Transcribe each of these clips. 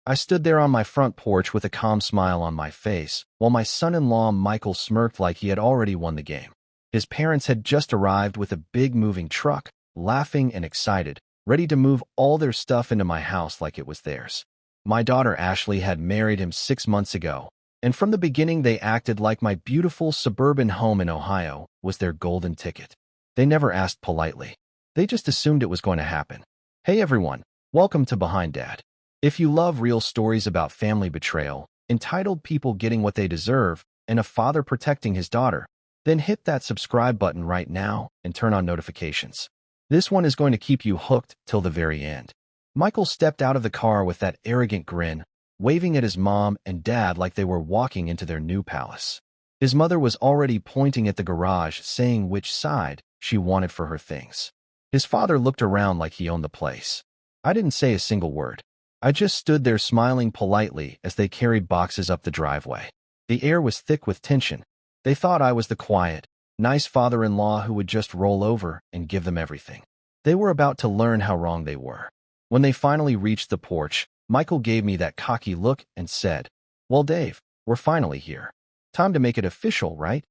I stood there on my front porch with a calm smile on my face, while my son-in-law Michael smirked like he had already won the game. His parents had just arrived with a big moving truck, laughing and excited, ready to move all their stuff into my house like it was theirs. My daughter Ashley had married him 6 months ago, and from the beginning they acted like my beautiful suburban home in Ohio was their golden ticket. They never asked politely. They just assumed it was going to happen. Hey everyone, welcome to Behind Dad. If you love real stories about family betrayal, entitled people getting what they deserve, and a father protecting his daughter, then hit that subscribe button right now and turn on notifications. This one is going to keep you hooked till the very end. Michael stepped out of the car with that arrogant grin, waving at his mom and dad like they were walking into their new palace. His mother was already pointing at the garage, saying which side she wanted for her things. His father looked around like he owned the place. I didn't say a single word. I just stood there smiling politely as they carried boxes up the driveway. The air was thick with tension. They thought I was the quiet, nice father-in-law who would just roll over and give them everything. They were about to learn how wrong they were. When they finally reached the porch, Michael gave me that cocky look and said, "Well, Dave, we're finally here. Time to make it official, right?"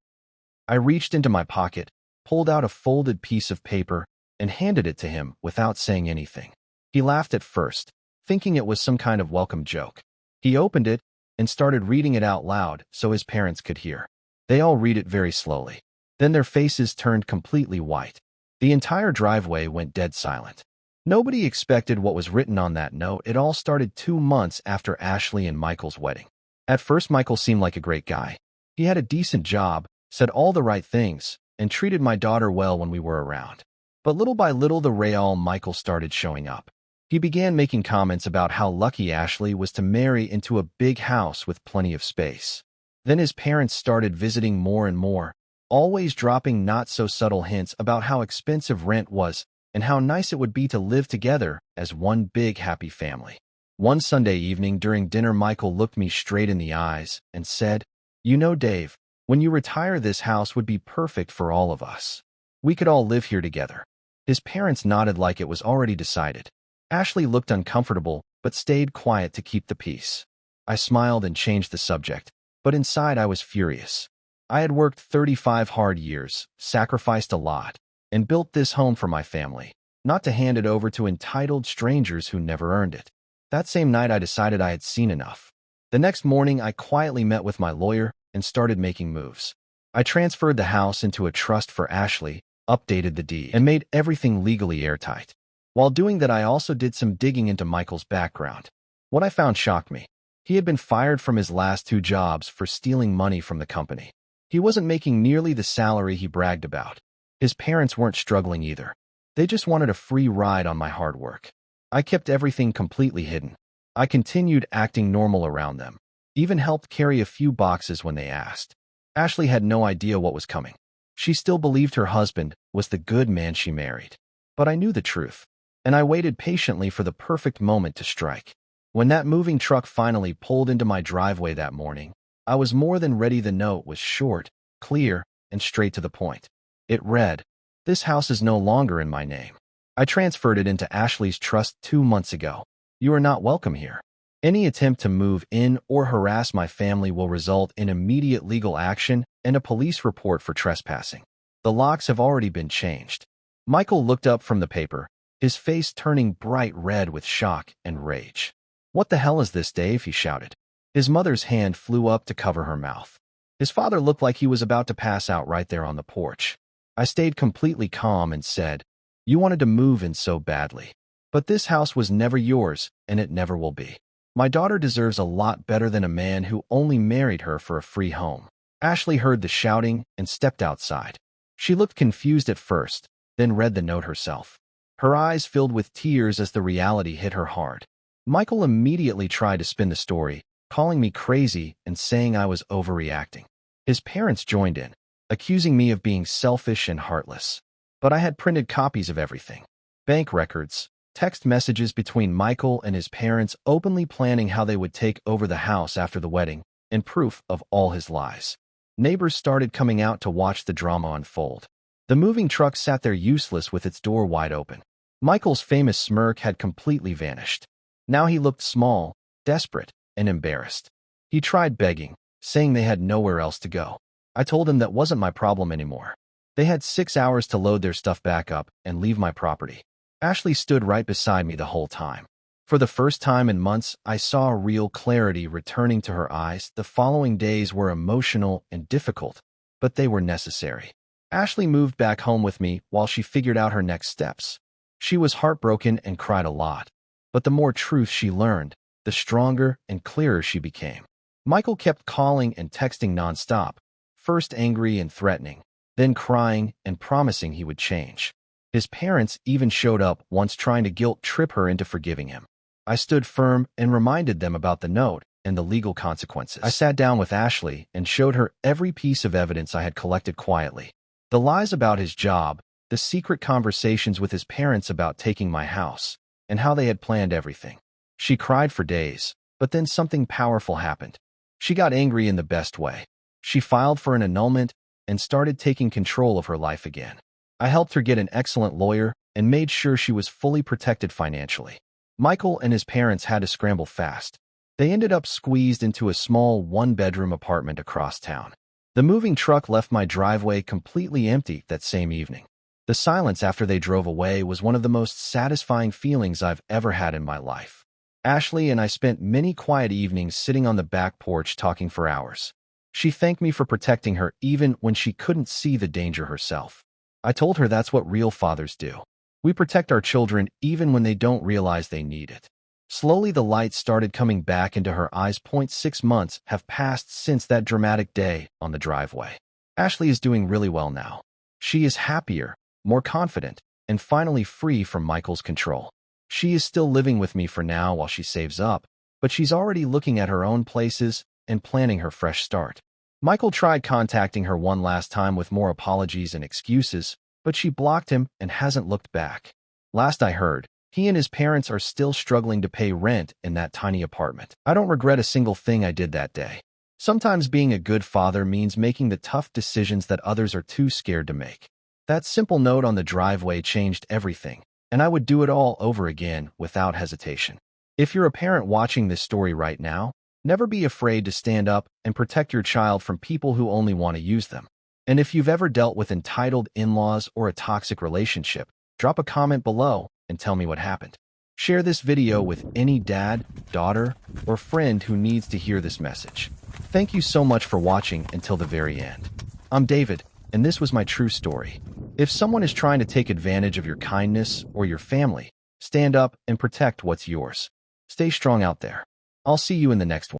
I reached into my pocket, pulled out a folded piece of paper, and handed it to him without saying anything. He laughed at first, thinking it was some kind of welcome joke. He opened it and started reading it out loud so his parents could hear. They all read it very slowly. Then their faces turned completely white. The entire driveway went dead silent. Nobody expected what was written on that note. It all started 2 months after Ashley and Michael's wedding. At first, Michael seemed like a great guy. He had a decent job, said all the right things, and treated my daughter well when we were around. But little by little, the real Michael started showing up. He began making comments about how lucky Ashley was to marry into a big house with plenty of space. Then his parents started visiting more and more, always dropping not-so-subtle hints about how expensive rent was and how nice it would be to live together as one big happy family. One Sunday evening during dinner, Michael looked me straight in the eyes and said, "You know, Dave, when you retire, this house would be perfect for all of us. We could all live here together." His parents nodded like it was already decided. Ashley looked uncomfortable, but stayed quiet to keep the peace. I smiled and changed the subject, but inside I was furious. I had worked 35 hard years, sacrificed a lot, and built this home for my family, not to hand it over to entitled strangers who never earned it. That same night, I decided I had seen enough. The next morning, I quietly met with my lawyer and started making moves. I transferred the house into a trust for Ashley, updated the deed, and made everything legally airtight. While doing that, I also did some digging into Michael's background. What I found shocked me. He had been fired from his last 2 jobs for stealing money from the company. He wasn't making nearly the salary he bragged about. His parents weren't struggling either. They just wanted a free ride on my hard work. I kept everything completely hidden. I continued acting normal around them, even helped carry a few boxes when they asked. Ashley had no idea what was coming. She still believed her husband was the good man she married. But I knew the truth, and I waited patiently for the perfect moment to strike. When that moving truck finally pulled into my driveway that morning, I was more than ready. The note was short, clear, and straight to the point. It read, "This house is no longer in my name. I transferred it into Ashley's trust 2 months ago. You are not welcome here. Any attempt to move in or harass my family will result in immediate legal action and a police report for trespassing. The locks have already been changed." Michael looked up from the paper, his face turning bright red with shock and rage. "What the hell is this, Dave?" he shouted. His mother's hand flew up to cover her mouth. His father looked like he was about to pass out right there on the porch. I stayed completely calm and said, "You wanted to move in so badly. But this house was never yours, and it never will be. My daughter deserves a lot better than a man who only married her for a free home." Ashley heard the shouting and stepped outside. She looked confused at first, then read the note herself. Her eyes filled with tears as the reality hit her hard. Michael immediately tried to spin the story, calling me crazy and saying I was overreacting. His parents joined in, accusing me of being selfish and heartless. But I had printed copies of everything. Bank records, text messages between Michael and his parents openly planning how they would take over the house after the wedding, and proof of all his lies. Neighbors started coming out to watch the drama unfold. The moving truck sat there useless with its door wide open. Michael's famous smirk had completely vanished. Now he looked small, desperate and embarrassed. He tried begging, saying they had nowhere else to go. I told him that wasn't my problem anymore. They had 6 hours to load their stuff back up and leave my property. Ashley stood right beside me the whole time. For the first time in months, I saw real clarity returning to her eyes. The following days were emotional and difficult, but they were necessary. Ashley moved back home with me while she figured out her next steps. She was heartbroken and cried a lot, but the more truth she learned, the stronger and clearer she became. Michael kept calling and texting nonstop, first angry and threatening, then crying and promising he would change. His parents even showed up once trying to guilt-trip her into forgiving him. I stood firm and reminded them about the note and the legal consequences. I sat down with Ashley and showed her every piece of evidence I had collected quietly. The lies about his job, the secret conversations with his parents about taking my house, and how they had planned everything. She cried for days, but then something powerful happened. She got angry in the best way. She filed for an annulment and started taking control of her life again. I helped her get an excellent lawyer and made sure she was fully protected financially. Michael and his parents had to scramble fast. They ended up squeezed into a small one-bedroom apartment across town. The moving truck left my driveway completely empty that same evening. The silence after they drove away was one of the most satisfying feelings I've ever had in my life. Ashley and I spent many quiet evenings sitting on the back porch talking for hours. She thanked me for protecting her even when she couldn't see the danger herself. I told her that's what real fathers do. We protect our children even when they don't realize they need it. Slowly the light started coming back into her eyes. 6 months have passed since that dramatic day on the driveway. Ashley is doing really well now. She is happier, more confident, and finally free from Michael's control. She is still living with me for now while she saves up, but she's already looking at her own places and planning her fresh start. Michael tried contacting her one last time with more apologies and excuses, but she blocked him and hasn't looked back. Last I heard, he and his parents are still struggling to pay rent in that tiny apartment. I don't regret a single thing I did that day. Sometimes being a good father means making the tough decisions that others are too scared to make. That simple note on the driveway changed everything, and I would do it all over again without hesitation. If you're a parent watching this story right now, never be afraid to stand up and protect your child from people who only want to use them. And if you've ever dealt with entitled in-laws or a toxic relationship, drop a comment below and tell me what happened. Share this video with any dad, daughter, or friend who needs to hear this message. Thank you so much for watching until the very end. I'm David, and this was my true story. If someone is trying to take advantage of your kindness or your family, stand up and protect what's yours. Stay strong out there. I'll see you in the next one.